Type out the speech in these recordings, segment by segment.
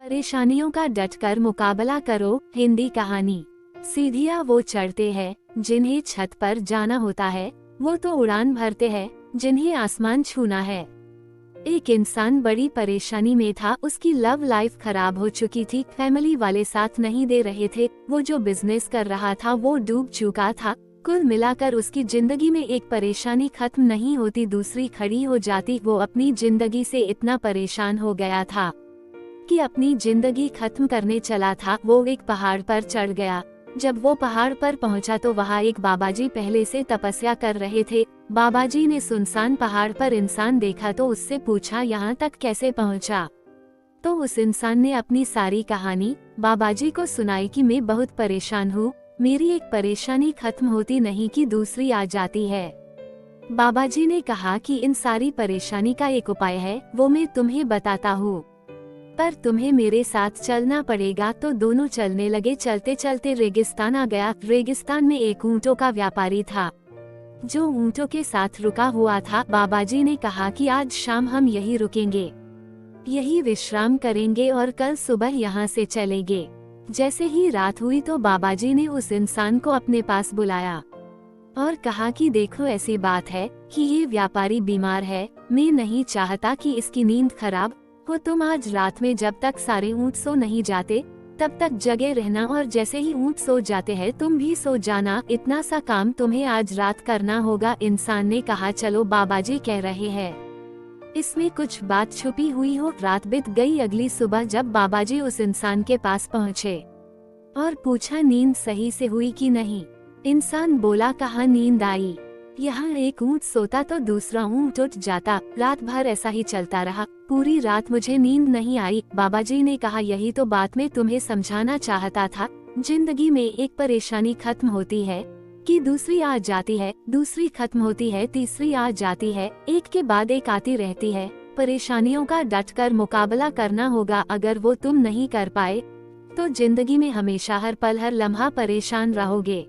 परेशानियों का डटकर मुकाबला करो। हिंदी कहानी। सीढ़ियाँ वो चढ़ते हैं जिन्हें छत पर जाना होता है, वो तो उड़ान भरते हैं जिन्हें आसमान छूना है। एक इंसान बड़ी परेशानी में था। उसकी लव लाइफ खराब हो चुकी थी, फैमिली वाले साथ नहीं दे रहे थे, वो जो बिजनेस कर रहा था वो डूब चुका था। कुल मिलाकर उसकी जिंदगी में एक परेशानी खत्म नहीं होती, दूसरी खड़ी हो जाती। वो अपनी जिंदगी से इतना परेशान हो गया था कि अपनी जिंदगी खत्म करने चला था। वो एक पहाड़ पर चढ़ गया। जब वो पहाड़ पर पहुंचा तो वहाँ एक बाबाजी पहले से तपस्या कर रहे थे। बाबाजी ने सुनसान पहाड़ पर इंसान देखा तो उससे पूछा, यहाँ तक कैसे पहुंचा? तो उस इंसान ने अपनी सारी कहानी बाबाजी को सुनाई कि मैं बहुत परेशान हूँ, मेरी एक परेशानी खत्म होती नहीं कि दूसरी आ जाती है। बाबाजी ने कहा कि इन सारी परेशानी का एक उपाय है, वो मैं तुम्हें बताता हूँ, पर तुम्हें मेरे साथ चलना पड़ेगा। तो दोनों चलने लगे। चलते चलते रेगिस्तान आ गया। रेगिस्तान में एक ऊँटों का व्यापारी था जो ऊँटों के साथ रुका हुआ था। बाबाजी ने कहा कि आज शाम हम यही रुकेंगे, यही विश्राम करेंगे और कल सुबह यहाँ से चलेंगे। जैसे ही रात हुई तो बाबाजी ने उस इंसान को अपने पास बुलाया और कहा कि देखो, ऐसी बात है कि ये व्यापारी बीमार है, मैं नहीं चाहता कि इसकी नींद खराब हो। तुम आज रात में जब तक सारे ऊँट सो नहीं जाते तब तक जगे रहना, और जैसे ही ऊँट सो जाते हैं तुम भी सो जाना। इतना सा काम तुम्हें आज रात करना होगा। इंसान ने कहा, चलो, बाबाजी कह रहे हैं, इसमें कुछ बात छुपी हुई हो। रात बीत गई। अगली सुबह जब बाबाजी उस इंसान के पास पहुँचे और पूछा, नींद सही से हुई कि नहीं? इंसान बोला, कहाँ नींद आई, यहाँ एक ऊँट सोता तो दूसरा ऊँट उठ जाता, रात भर ऐसा ही चलता रहा, पूरी रात मुझे नींद नहीं आई। बाबाजी ने कहा, यही तो बात मैं तुम्हें समझाना चाहता था। जिंदगी में एक परेशानी खत्म होती है कि दूसरी आ जाती है, दूसरी खत्म होती है, तीसरी आ जाती है, एक के बाद एक आती रहती है। परेशानियों का डटकर मुकाबला करना होगा। अगर वो तुम नहीं कर पाए तो जिंदगी में हमेशा हर पल हर लम्हा परेशान रहोगे।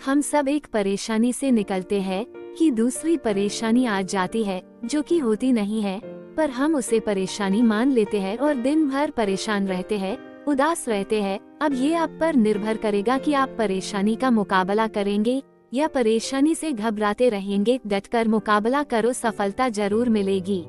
हम सब एक परेशानी से निकलते हैं कि दूसरी परेशानी आ जाती है जो कि होती नहीं है, पर हम उसे परेशानी मान लेते हैं और दिन भर परेशान रहते हैं, उदास रहते हैं। अब ये आप पर निर्भर करेगा कि आप परेशानी का मुकाबला करेंगे या परेशानी से घबराते रहेंगे। डटकर मुकाबला करो, सफलता जरूर मिलेगी।